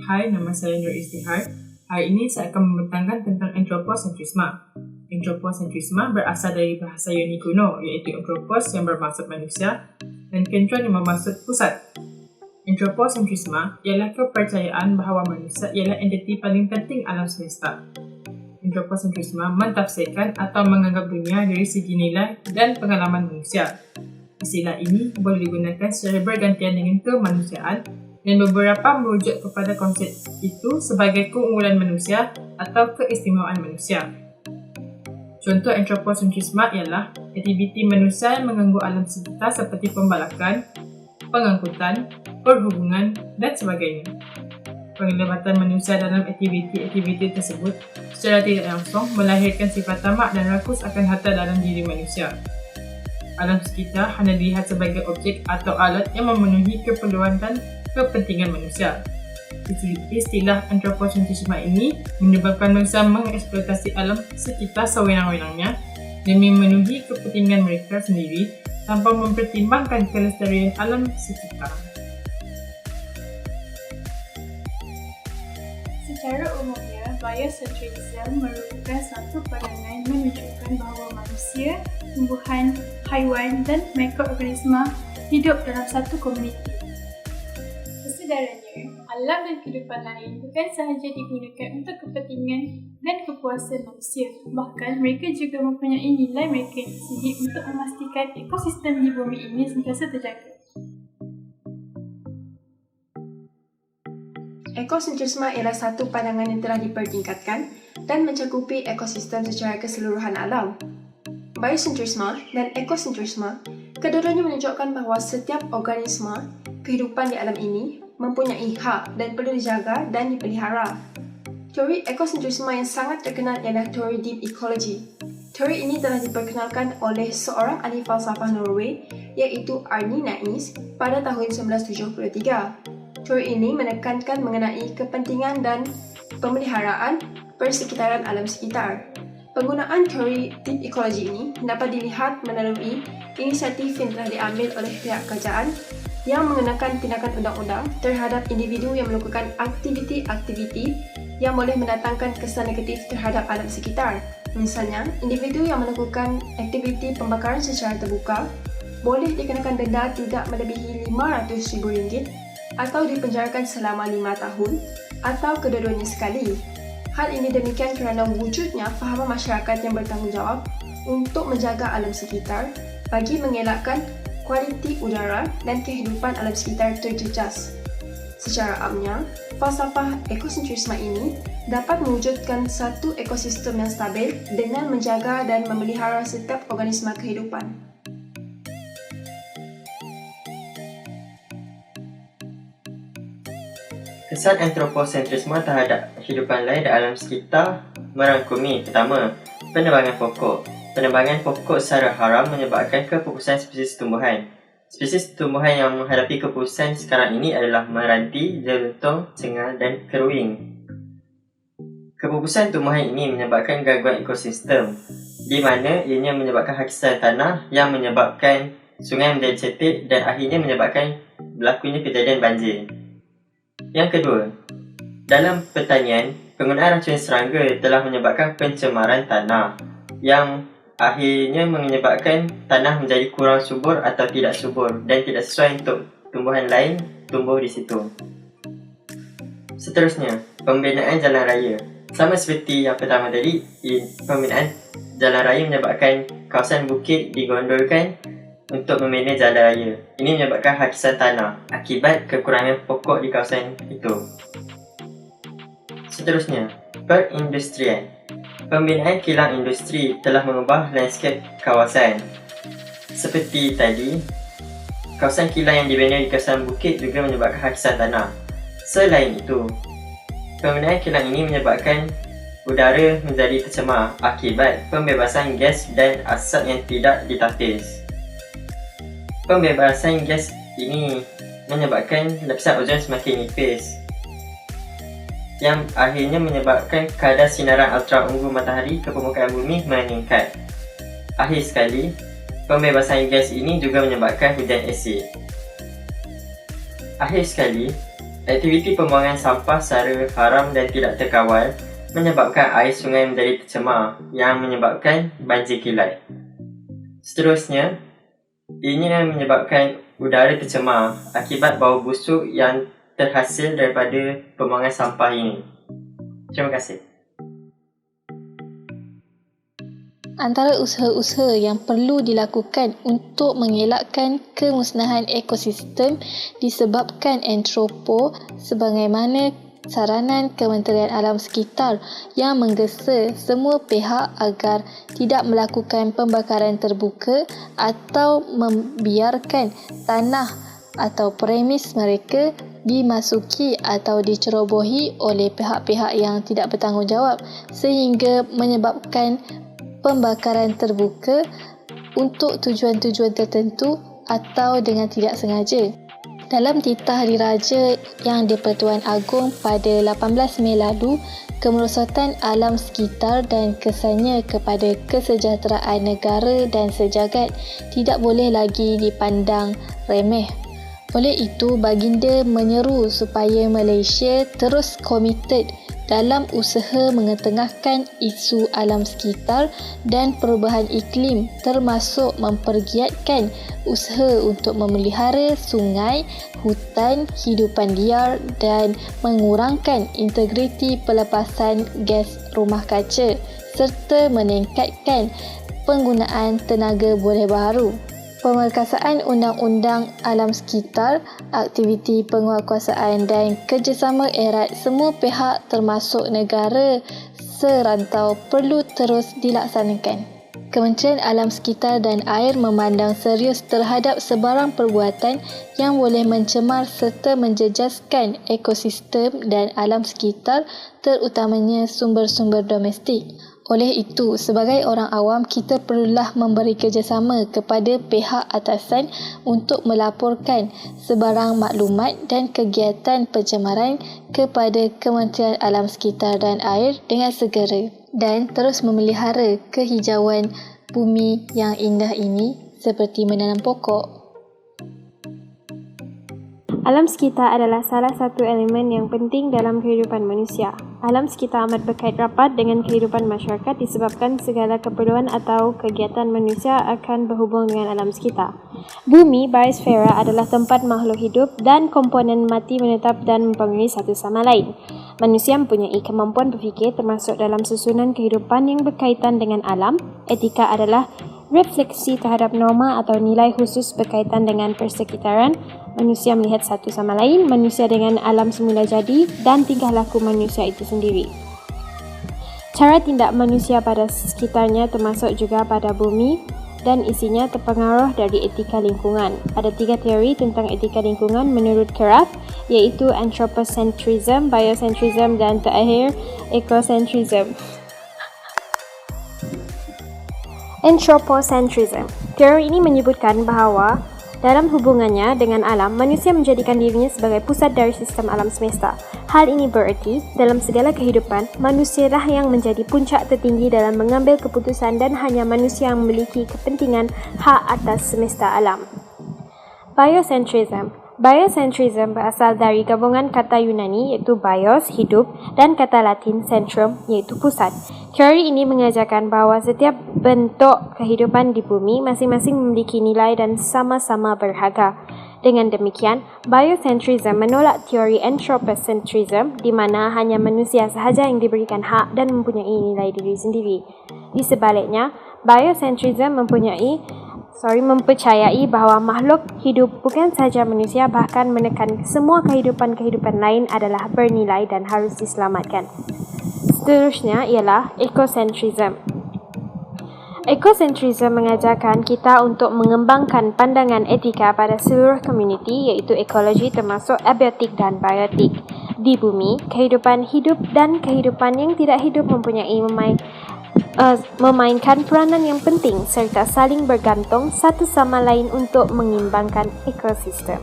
Hai, nama saya Nur Istihar. Hari ini saya akan membentangkan tentang anthropocentrisme. Anthropocentrisme berasal dari bahasa Yunani kuno, iaitu anthropos yang bermaksud manusia dan kentron yang bermaksud pusat. Anthropocentrisme ialah kepercayaan bahawa manusia ialah entiti paling penting alam semesta. Anthropocentrisme mentafsirkan atau menganggap dunia dari segi nilai dan pengalaman manusia. Istilah ini boleh digunakan secara bergantian dengan kemanusiaan dan beberapa merujuk kepada konsep itu sebagai keunggulan manusia atau keistimewaan manusia. Contoh anthropocentrisme ialah aktiviti manusia yang mengganggu alam sekitar seperti pembalakan, pengangkutan, perhubungan dan sebagainya. Penglibatan manusia dalam aktiviti-aktiviti tersebut secara tidak langsung melahirkan sifat tamak dan rakus akan harta dalam diri manusia. Alam sekitar hanya dilihat sebagai objek atau alat yang memenuhi keperluan dan kepentingan manusia. Istilah anthropocentrisme ini menyebabkan manusia mengeksploitasi alam sekitar sewenang-wenangnya demi memenuhi kepentingan mereka sendiri tanpa mempertimbangkan kelestarian alam sekitar. Secara umumnya, biocentrism merupakan satu pandangan menunjukkan bahawa manusia, tumbuhan, haiwan dan mikroorganisma hidup dalam satu komuniti. Kesedarannya, alam dan kehidupan lain bukan sahaja digunakan untuk kepentingan dan kepuasan manusia, bahkan mereka juga mempunyai nilai mereka sendiri untuk memastikan ekosistem di bumi ini sentiasa terjaga. Ekosentrisme ialah satu pandangan yang telah dipertingkatkan dan mencakupi ekosistem secara keseluruhan alam. Biocentrisme dan ekosentrisme kedua-duanya menunjukkan bahawa setiap organisme kehidupan di alam ini mempunyai hak dan perlu dijaga dan dipelihara. Teori ekosentrisme yang sangat terkenal ialah teori deep ecology. Teori ini telah diperkenalkan oleh seorang ahli falsafah Norway iaitu Arne Naess pada tahun 1973. Teori ini menekankan mengenai kepentingan dan pemeliharaan persekitaran alam sekitar. Penggunaan teori deep ecology ini dapat dilihat melalui inisiatif yang telah diambil oleh pihak kerajaan yang mengenakan tindakan undang-undang terhadap individu yang melakukan aktiviti-aktiviti yang boleh mendatangkan kesan negatif terhadap alam sekitar. Misalnya, individu yang melakukan aktiviti pembakaran secara terbuka boleh dikenakan denda tidak melebihi RM500,000 atau dipenjarakan selama 5 tahun atau kedua-duanya sekali. Hal ini demikian kerana wujudnya fahaman masyarakat yang bertanggungjawab untuk menjaga alam sekitar bagi mengelakkan kualiti udara dan kehidupan alam sekitar terjejas. Secara amnya, falsafah ekosentrisme ini dapat mewujudkan satu ekosistem yang stabil dengan menjaga dan memelihara setiap organisme kehidupan. Kesan anthropocentrisme terhadap kehidupan lain di alam sekitar merangkumi: pertama, penebangan pokok. Penebangan pokok secara haram menyebabkan kepupusan spesies tumbuhan. Spesies tumbuhan yang menghadapi kepupusan sekarang ini adalah meranti, jeluntung, cengal dan keruing. Kepupusan tumbuhan ini menyebabkan gangguan ekosistem, di mana ianya menyebabkan hakisan tanah yang menyebabkan sungai menjadi cetek dan akhirnya menyebabkan berlakunya kejadian banjir. Yang kedua, dalam pertanian, penggunaan racun serangga telah menyebabkan pencemaran tanah yang akhirnya menyebabkan tanah menjadi kurang subur atau tidak subur dan tidak sesuai untuk tumbuhan lain tumbuh di situ. Seterusnya, pembinaan jalan raya. Sama seperti yang pertama tadi, pembinaan jalan raya menyebabkan kawasan bukit digondolkan untuk membina jalan raya. Ini menyebabkan hakisan tanah akibat kekurangan pokok di kawasan itu. Seterusnya, perindustrian. Pembinaan kilang industri telah mengubah lanskap kawasan. Seperti tadi, kawasan kilang yang dibina di kawasan bukit juga menyebabkan hakisan tanah. Selain itu, pembinaan kilang ini menyebabkan udara menjadi tercemar akibat pembebasan gas dan asap yang tidak ditapis. Pembebasan gas ini menyebabkan lapisan ozon semakin nipis, yang akhirnya menyebabkan kadar sinaran ultra-ungu matahari ke permukaan bumi meningkat. Akhir sekali, pembebasan gas ini juga menyebabkan hujan asid. Akhir sekali, Aktiviti pembuangan sampah secara haram dan tidak terkawal menyebabkan air sungai menjadi tercemar yang menyebabkan banjir kilat. Seterusnya, ini menyebabkan udara tercemar akibat bau busuk yang terhasil daripada pembuangan sampah ini. Terima kasih. Antara usaha-usaha yang perlu dilakukan untuk mengelakkan kemusnahan ekosistem disebabkan antropo sebagaimana saranan Kementerian Alam Sekitar yang menggesa semua pihak agar tidak melakukan pembakaran terbuka atau membiarkan tanah atau premis mereka dimasuki atau dicerobohi oleh pihak-pihak yang tidak bertanggungjawab sehingga menyebabkan pembakaran terbuka untuk tujuan-tujuan tertentu atau dengan tidak sengaja. Dalam titah Hari Raja yang di-Pertuan Agong pada 18 Mei lalu, kemerosotan alam sekitar dan kesannya kepada kesejahteraan negara dan sejagat tidak boleh lagi dipandang remeh. Oleh itu, baginda menyeru supaya Malaysia terus komited dalam usaha mengetengahkan isu alam sekitar dan perubahan iklim, termasuk mempergiatkan usaha untuk memelihara sungai, hutan, hidupan liar dan mengurangkan integriti pelepasan gas rumah kaca serta meningkatkan penggunaan tenaga boleh baharu. Pemerkasaan undang-undang alam sekitar, aktiviti penguatkuasaan dan kerjasama erat semua pihak termasuk negara serantau perlu terus dilaksanakan. Kementerian Alam Sekitar dan Air memandang serius terhadap sebarang perbuatan yang boleh mencemar serta menjejaskan ekosistem dan alam sekitar, terutamanya sumber-sumber domestik. Oleh itu, sebagai orang awam, kita perlulah memberi kerjasama kepada pihak atasan untuk melaporkan sebarang maklumat dan kegiatan pencemaran kepada Kementerian Alam Sekitar dan Air dengan segera dan terus memelihara kehijauan bumi yang indah ini seperti menanam pokok. Alam sekitar adalah salah satu elemen yang penting dalam kehidupan manusia. Alam sekitar amat berkait rapat dengan kehidupan masyarakat disebabkan segala keperluan atau kegiatan manusia akan berhubung dengan alam sekitar. Bumi, biosfera, adalah tempat makhluk hidup dan komponen mati menetap dan mempengaruhi satu sama lain. Manusia mempunyai kemampuan berfikir termasuk dalam susunan kehidupan yang berkaitan dengan alam. Etika adalah refleksi terhadap norma atau nilai khusus berkaitan dengan persekitaran, manusia melihat satu sama lain, manusia dengan alam semula jadi dan tingkah laku manusia itu sendiri. Cara tindak manusia pada sekitarnya termasuk juga pada bumi dan isinya terpengaruh dari etika lingkungan. Ada 3 teori tentang etika lingkungan menurut Kraft, iaitu anthropocentrism, biocentrism dan terakhir ecocentrism. Anthropocentrism. Teori ini menyebutkan bahawa dalam hubungannya dengan alam, manusia menjadikan dirinya sebagai pusat dari sistem alam semesta. Hal ini bererti, dalam segala kehidupan, manusialah yang menjadi puncak tertinggi dalam mengambil keputusan dan hanya manusia yang memiliki kepentingan hak atas semesta alam. Biocentrism. Biocentrism berasal dari gabungan kata Yunani iaitu bios, hidup, dan kata Latin centrum iaitu pusat. Teori ini mengajarkan bahawa setiap bentuk kehidupan di bumi masing-masing memiliki nilai dan sama-sama berharga. Dengan demikian, biocentrism menolak teori anthropocentrism di mana hanya manusia sahaja yang diberikan hak dan mempunyai nilai diri sendiri. Di sebaliknya, biocentrism mempercayai bahawa makhluk hidup bukan sahaja manusia bahkan menekan semua kehidupan-kehidupan lain adalah bernilai dan harus diselamatkan. Seterusnya ialah ecocentrism. Ecocentrism mengajarkan kita untuk mengembangkan pandangan etika pada seluruh komuniti iaitu ekologi termasuk abiotik dan biotik. Di bumi, kehidupan hidup dan kehidupan yang tidak hidup mempunyai memainkan peranan yang penting serta saling bergantung satu sama lain untuk mengimbangkan ekosistem.